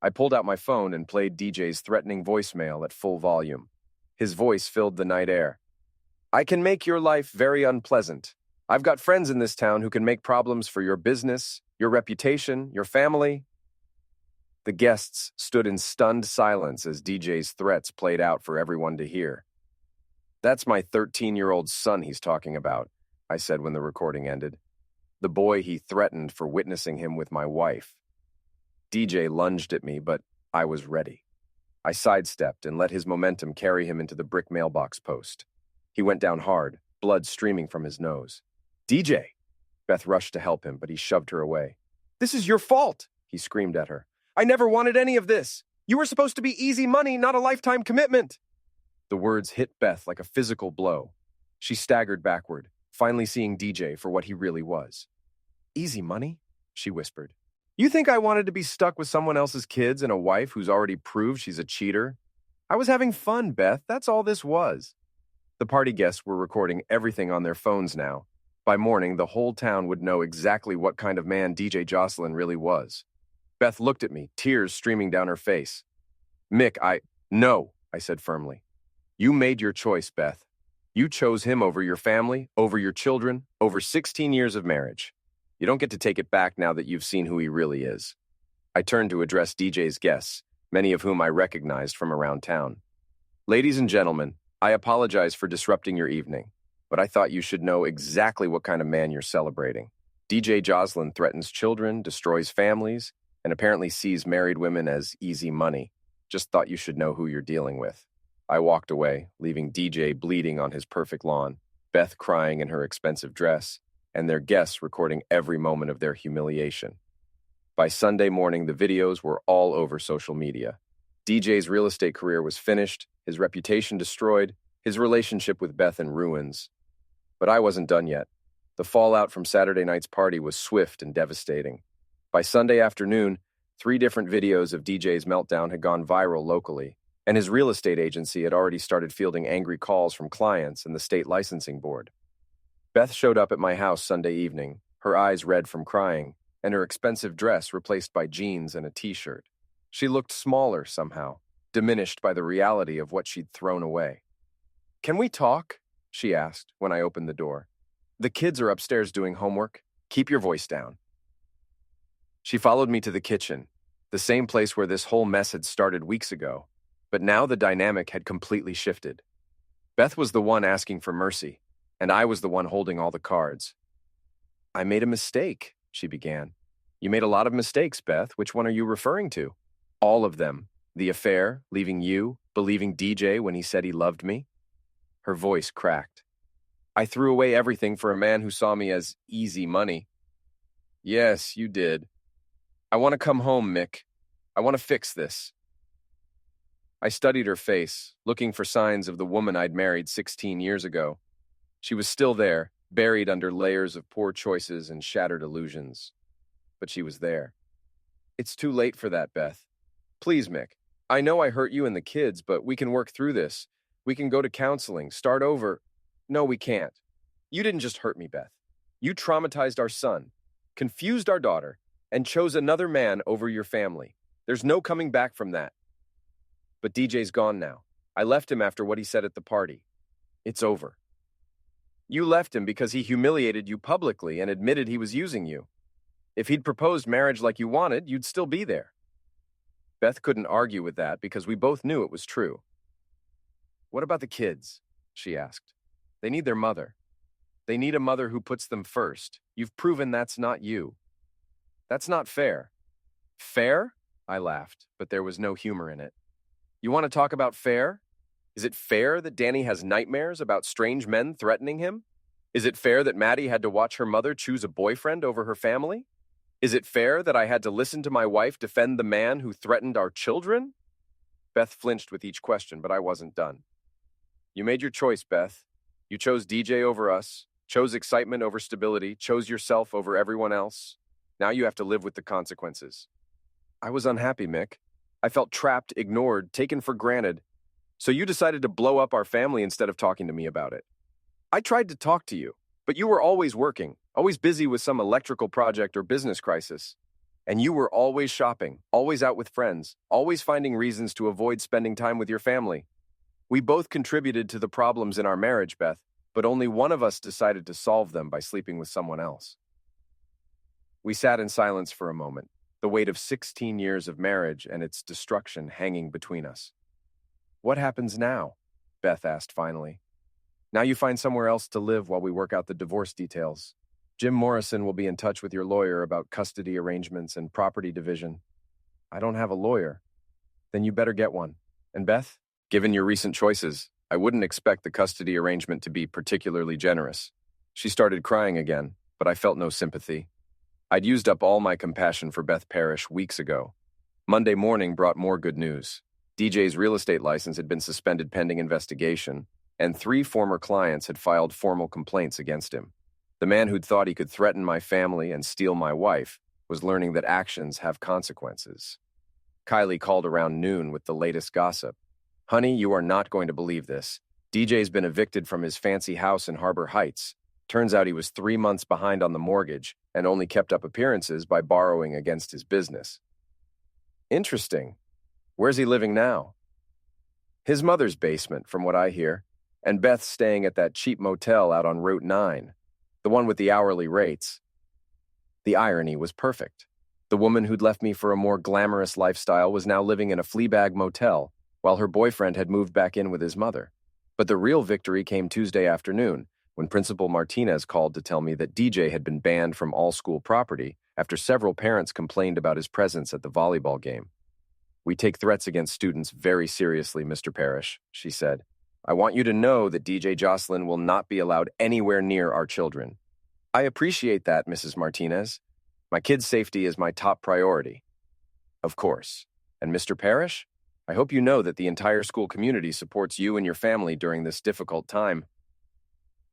I pulled out my phone and played DJ's threatening voicemail at full volume. His voice filled the night air. I can make your life very unpleasant. I've got friends in this town who can make problems for your business, your reputation, your family. The guests stood in stunned silence as DJ's threats played out for everyone to hear. That's my 13-year-old son he's talking about, I said when the recording ended. The boy he threatened for witnessing him with my wife. DJ lunged at me, but I was ready. I sidestepped and let his momentum carry him into the brick mailbox post. He went down hard, blood streaming from his nose. DJ! Beth rushed to help him, but he shoved her away. This is your fault, he screamed at her. I never wanted any of this. You were supposed to be easy money, not a lifetime commitment. The words hit Beth like a physical blow. She staggered backward, finally seeing DJ for what he really was. Easy money? She whispered. You think I wanted to be stuck with someone else's kids and a wife who's already proved she's a cheater? I was having fun, Beth. That's all this was. The party guests were recording everything on their phones now. By morning, the whole town would know exactly what kind of man DJ Jocelyn really was. Beth looked at me, tears streaming down her face. No, I said firmly. You made your choice, Beth. You chose him over your family, over your children, over 16 years of marriage. You don't get to take it back now that you've seen who he really is. I turned to address DJ's guests, many of whom I recognized from around town. Ladies and gentlemen, I apologize for disrupting your evening, but I thought you should know exactly what kind of man you're celebrating. DJ Jocelyn threatens children, destroys families, and apparently sees married women as easy money. Just thought you should know who you're dealing with. I walked away, leaving DJ bleeding on his perfect lawn, Beth crying in her expensive dress, and their guests recording every moment of their humiliation. By Sunday morning, the videos were all over social media. DJ's real estate career was finished, his reputation destroyed, his relationship with Beth in ruins. But I wasn't done yet. The fallout from Saturday night's party was swift and devastating. By Sunday afternoon, 3 different videos of DJ's meltdown had gone viral locally, and his real estate agency had already started fielding angry calls from clients and the state licensing board. Beth showed up at my house Sunday evening, her eyes red from crying, and her expensive dress replaced by jeans and a t-shirt. She looked smaller somehow, diminished by the reality of what she'd thrown away. Can we talk? She asked when I opened the door. The kids are upstairs doing homework. Keep your voice down. She followed me to the kitchen, the same place where this whole mess had started weeks ago, but now the dynamic had completely shifted. Beth was the one asking for mercy, and I was the one holding all the cards. I made a mistake, she began. You made a lot of mistakes, Beth. Which one are you referring to? All of them. The affair, leaving you, believing DJ when he said he loved me. Her voice cracked. I threw away everything for a man who saw me as easy money. Yes, you did. I want to come home, Mick. I want to fix this. I studied her face, looking for signs of the woman I'd married 16 years ago. She was still there, buried under layers of poor choices and shattered illusions. But she was there. It's too late for that, Beth. Please, Mick. I know I hurt you and the kids, but we can work through this. We can go to counseling, start over. No, we can't. You didn't just hurt me, Beth. You traumatized our son, confused our daughter, and chose another man over your family. There's no coming back from that. But DJ's gone now. I left him after what he said at the party. It's over. You left him because he humiliated you publicly and admitted he was using you. If he'd proposed marriage like you wanted, you'd still be there. Beth couldn't argue with that because we both knew it was true. What about the kids? She asked. They need their mother. They need a mother who puts them first. You've proven that's not you. That's not fair. Fair? I laughed, but there was no humor in it. You want to talk about fair? Is it fair that Danny has nightmares about strange men threatening him? Is it fair that Maddie had to watch her mother choose a boyfriend over her family? Is it fair that I had to listen to my wife defend the man who threatened our children? Beth flinched with each question, but I wasn't done. You made your choice, Beth. You chose DJ over us, chose excitement over stability, chose yourself over everyone else. Now you have to live with the consequences. I was unhappy, Mick. I felt trapped, ignored, taken for granted. So you decided to blow up our family instead of talking to me about it. I tried to talk to you, but you were always working, always busy with some electrical project or business crisis. And you were always shopping, always out with friends, always finding reasons to avoid spending time with your family. We both contributed to the problems in our marriage, Beth, but only one of us decided to solve them by sleeping with someone else. We sat in silence for a moment, the weight of 16 years of marriage and its destruction hanging between us. What happens now? Beth asked finally. Now you find somewhere else to live while we work out the divorce details. Jim Morrison will be in touch with your lawyer about custody arrangements and property division. I don't have a lawyer. Then you better get one. And Beth, given your recent choices, I wouldn't expect the custody arrangement to be particularly generous. She started crying again, but I felt no sympathy. I'd used up all my compassion for Beth Parrish weeks ago. Monday morning brought more good news. DJ's real estate license had been suspended pending investigation, and 3 former clients had filed formal complaints against him. The man who'd thought he could threaten my family and steal my wife was learning that actions have consequences. Kylie called around noon with the latest gossip. Honey, you are not going to believe this. DJ's been evicted from his fancy house in Harbor Heights. Turns out he was 3 months behind on the mortgage and only kept up appearances by borrowing against his business. Interesting. Where's he living now? His mother's basement, from what I hear, and Beth's staying at that cheap motel out on Route 9, the one with the hourly rates. The irony was perfect. The woman who'd left me for a more glamorous lifestyle was now living in a Fleabag motel, while her boyfriend had moved back in with his mother. But the real victory came Tuesday afternoon, when Principal Martinez called to tell me that DJ had been banned from all school property after several parents complained about his presence at the volleyball game. We take threats against students very seriously, Mr. Parrish, she said. I want you to know that DJ Jocelyn will not be allowed anywhere near our children. I appreciate that, Mrs. Martinez. My kids' safety is my top priority. Of course. And Mr. Parrish, I hope you know that the entire school community supports you and your family during this difficult time.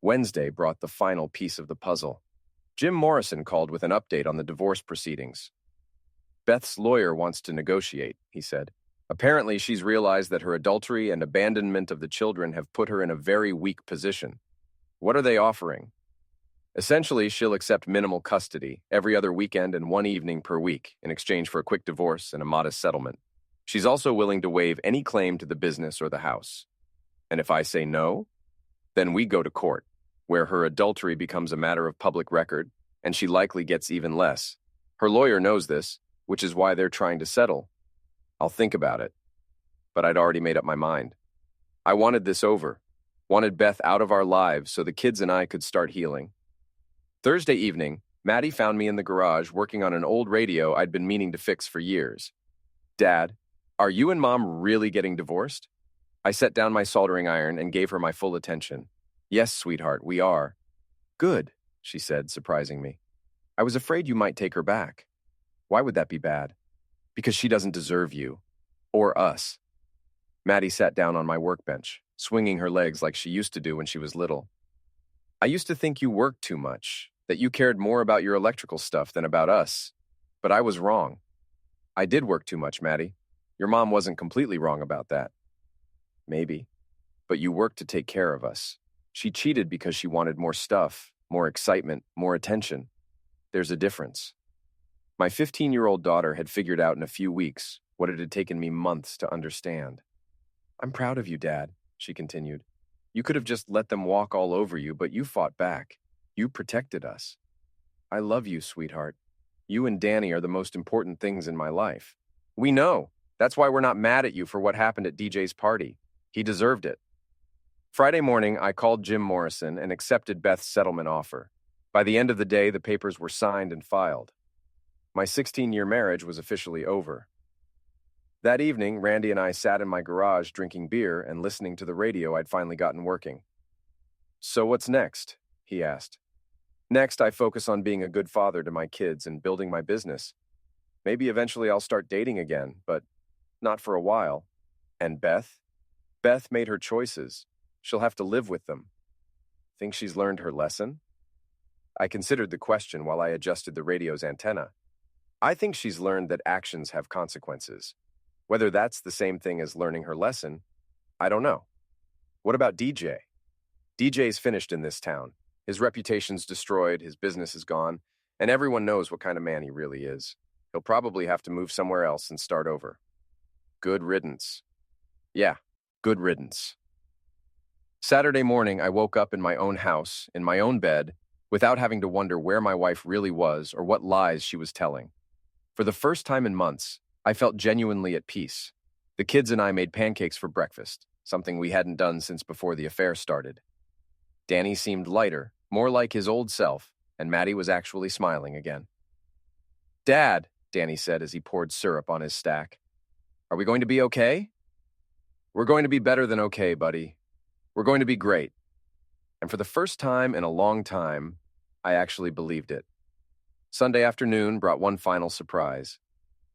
Wednesday brought the final piece of the puzzle. Jim Morrison called with an update on the divorce proceedings. Beth's lawyer wants to negotiate, he said. Apparently, she's realized that her adultery and abandonment of the children have put her in a very weak position. What are they offering? Essentially, she'll accept minimal custody every other weekend and 1 evening per week in exchange for a quick divorce and a modest settlement. She's also willing to waive any claim to the business or the house. And if I say no, then we go to court, where her adultery becomes a matter of public record, and she likely gets even less. Her lawyer knows this, which is why they're trying to settle. I'll think about it. But I'd already made up my mind. I wanted this over, wanted Beth out of our lives so the kids and I could start healing. Thursday evening, Maddie found me in the garage working on an old radio I'd been meaning to fix for years. Dad, are you and Mom really getting divorced? I set down my soldering iron and gave her my full attention. Yes, sweetheart, we are. Good, she said, surprising me. I was afraid you might take her back. Why would that be bad? Because she doesn't deserve you. Or us. Maddie sat down on my workbench, swinging her legs like she used to do when she was little. I used to think you worked too much, that you cared more about your electrical stuff than about us. But I was wrong. I did work too much, Maddie. Your mom wasn't completely wrong about that. Maybe. But you worked to take care of us. She cheated because she wanted more stuff, more excitement, more attention. There's a difference. My 15-year-old daughter had figured out in a few weeks what it had taken me months to understand. I'm proud of you, Dad, she continued. You could have just let them walk all over you, but you fought back. You protected us. I love you, sweetheart. You and Danny are the most important things in my life. We know. That's why we're not mad at you for what happened at DJ's party. He deserved it. Friday morning, I called Jim Morrison and accepted Beth's settlement offer. By the end of the day, the papers were signed and filed. My 16-year marriage was officially over. That evening, Randy and I sat in my garage drinking beer and listening to the radio I'd finally gotten working. "So what's next?" he asked. "Next, I focus on being a good father to my kids and building my business. Maybe eventually I'll start dating again, but not for a while. And Beth? Beth made her choices. She'll have to live with them. Think she's learned her lesson?" I considered the question while I adjusted the radio's antenna. I think she's learned that actions have consequences. Whether that's the same thing as learning her lesson, I don't know. What about DJ? DJ's finished in this town. His reputation's destroyed, his business is gone, and everyone knows what kind of man he really is. He'll probably have to move somewhere else and start over. Good riddance. Yeah, good riddance. Saturday morning, I woke up in my own house, in my own bed, without having to wonder where my wife really was or what lies she was telling. For the first time in months, I felt genuinely at peace. The kids and I made pancakes for breakfast, something we hadn't done since before the affair started. Danny seemed lighter, more like his old self, and Maddie was actually smiling again. "Dad," Danny said as he poured syrup on his stack, "are we going to be okay?" "We're going to be better than okay, buddy. We're going to be great." And for the first time in a long time, I actually believed it. Sunday afternoon brought one final surprise.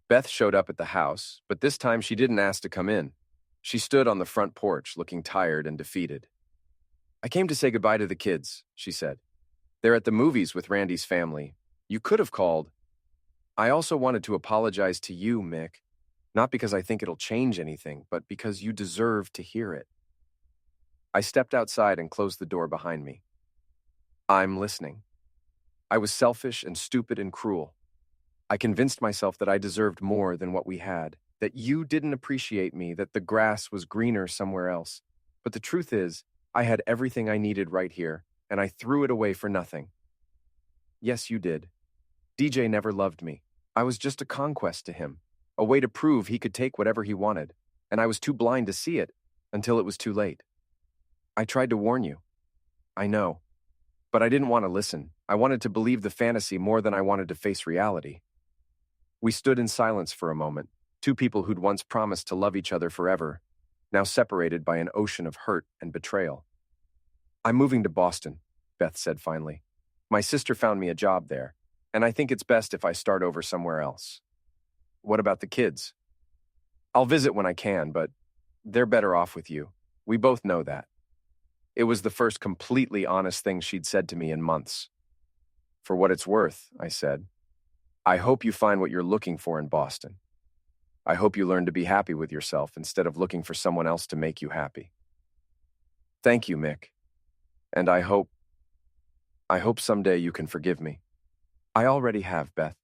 Beth showed up at the house, but this time she didn't ask to come in. She stood on the front porch, looking tired and defeated. "I came to say goodbye to the kids," she said. "They're at the movies with Randy's family. You could have called. I also wanted to apologize to you, Mick. Not because I think it'll change anything, but because you deserve to hear it." I stepped outside and closed the door behind me. I'm listening. I was selfish and stupid and cruel. I convinced myself that I deserved more than what we had, that you didn't appreciate me, that the grass was greener somewhere else. But the truth is, I had everything I needed right here, and I threw it away for nothing. Yes, you did. DJ never loved me. I was just a conquest to him, a way to prove he could take whatever he wanted, and I was too blind to see it until it was too late. I tried to warn you. I know. But I didn't want to listen. I wanted to believe the fantasy more than I wanted to face reality. We stood in silence for a moment, two people who'd once promised to love each other forever, now separated by an ocean of hurt and betrayal. "I'm moving to Boston," Beth said finally. "My sister found me a job there, and I think it's best if I start over somewhere else." "What about the kids?" "I'll visit when I can, but they're better off with you. We both know that." It was the first completely honest thing she'd said to me in months. "For what it's worth," I said, "I hope you find what you're looking for in Boston. I hope you learn to be happy with yourself instead of looking for someone else to make you happy." "Thank you, Mick. And I hope someday you can forgive me." "I already have, Beth.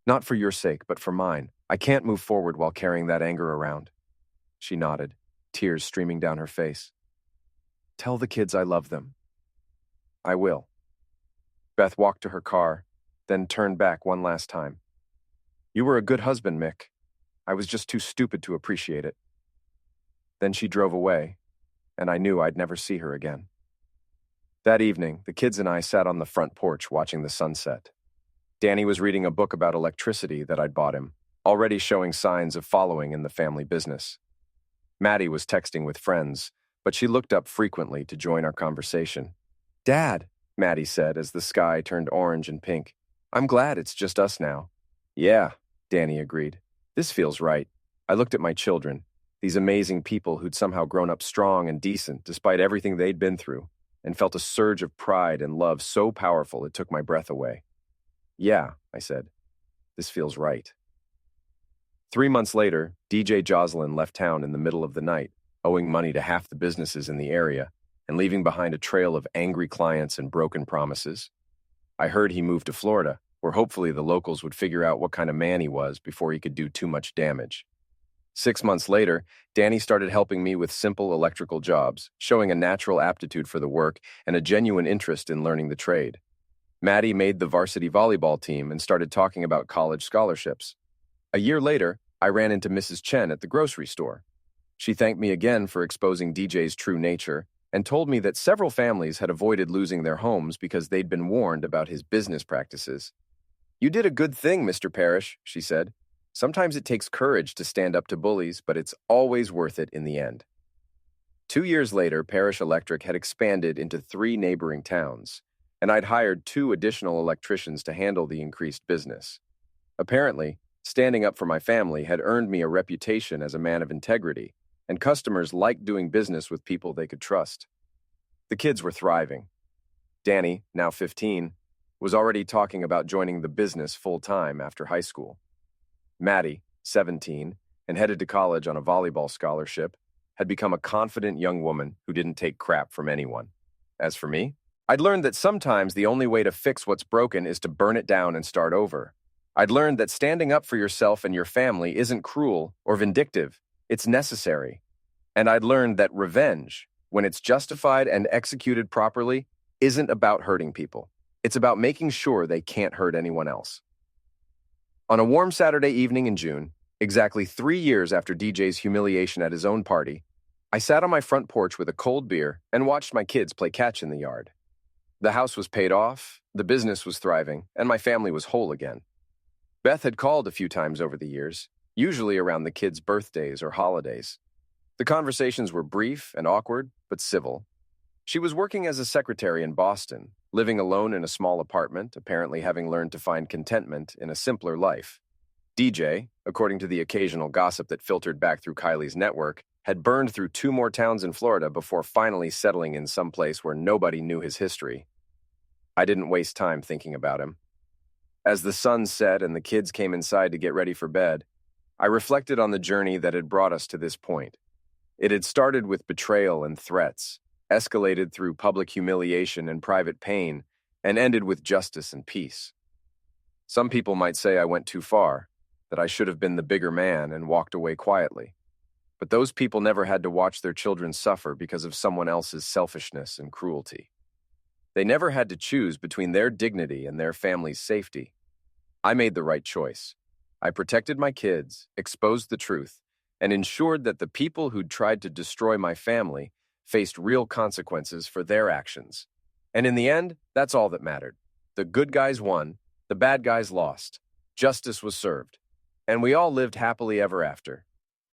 Not for your sake, but for mine. I can't move forward while carrying that anger around." She nodded, tears streaming down her face. "Tell the kids I love them." "I will." Beth walked to her car, then turned back one last time. "You were a good husband, Mick. I was just too stupid to appreciate it." Then she drove away, and I knew I'd never see her again. That evening, the kids and I sat on the front porch watching the sunset. Danny was reading a book about electricity that I'd bought him, already showing signs of following in the family business. Maddie was texting with friends, but she looked up frequently to join our conversation. "Dad," Maddie said as the sky turned orange and pink, "I'm glad it's just us now." "Yeah," Danny agreed. "This feels right." I looked at my children, these amazing people who'd somehow grown up strong and decent despite everything they'd been through, and felt a surge of pride and love so powerful it took my breath away. "Yeah," I said, "this feels right." 3 months later, DJ Jocelyn left town in the middle of the night, owing money to half the businesses in the area, and leaving behind a trail of angry clients and broken promises. I heard he moved to Florida, where hopefully the locals would figure out what kind of man he was before he could do too much damage. 6 months later, Danny started helping me with simple electrical jobs, showing a natural aptitude for the work and a genuine interest in learning the trade. Maddie made the varsity volleyball team and started talking about college scholarships. A year later, I ran into Mrs. Chen at the grocery store. She thanked me again for exposing DJ's true nature and told me that several families had avoided losing their homes because they'd been warned about his business practices. "You did a good thing, Mr. Parrish," she said. "Sometimes it takes courage to stand up to bullies, but it's always worth it in the end." 2 years later, Parrish Electric had expanded into 3 neighboring towns, and I'd hired 2 additional electricians to handle the increased business. Apparently, standing up for my family had earned me a reputation as a man of integrity, and customers liked doing business with people they could trust. The kids were thriving. Danny, now 15, was already talking about joining the business full-time after high school. Maddie, 17, and headed to college on a volleyball scholarship, had become a confident young woman who didn't take crap from anyone. As for me, I'd learned that sometimes the only way to fix what's broken is to burn it down and start over. I'd learned that standing up for yourself and your family isn't cruel or vindictive, it's necessary. And I'd learned that revenge, when it's justified and executed properly, isn't about hurting people. It's about making sure they can't hurt anyone else. On a warm Saturday evening in June, exactly 3 years after DJ's humiliation at his own party, I sat on my front porch with a cold beer and watched my kids play catch in the yard. The house was paid off, the business was thriving, and my family was whole again. Beth had called a few times over the years, usually around the kids' birthdays or holidays. The conversations were brief and awkward, but civil. She was working as a secretary in Boston, living alone in a small apartment, apparently having learned to find contentment in a simpler life. DJ, according to the occasional gossip that filtered back through Kylie's network, had burned through 2 more towns in Florida before finally settling in some place where nobody knew his history. I didn't waste time thinking about him. As the sun set and the kids came inside to get ready for bed, I reflected on the journey that had brought us to this point. It had started with betrayal and threats, escalated through public humiliation and private pain, and ended with justice and peace. Some people might say I went too far, that I should have been the bigger man and walked away quietly. But those people never had to watch their children suffer because of someone else's selfishness and cruelty. They never had to choose between their dignity and their family's safety. I made the right choice. I protected my kids, exposed the truth, and ensured that the people who'd tried to destroy my family faced real consequences for their actions. And in the end, that's all that mattered. The good guys won, the bad guys lost. Justice was served. And we all lived happily ever after.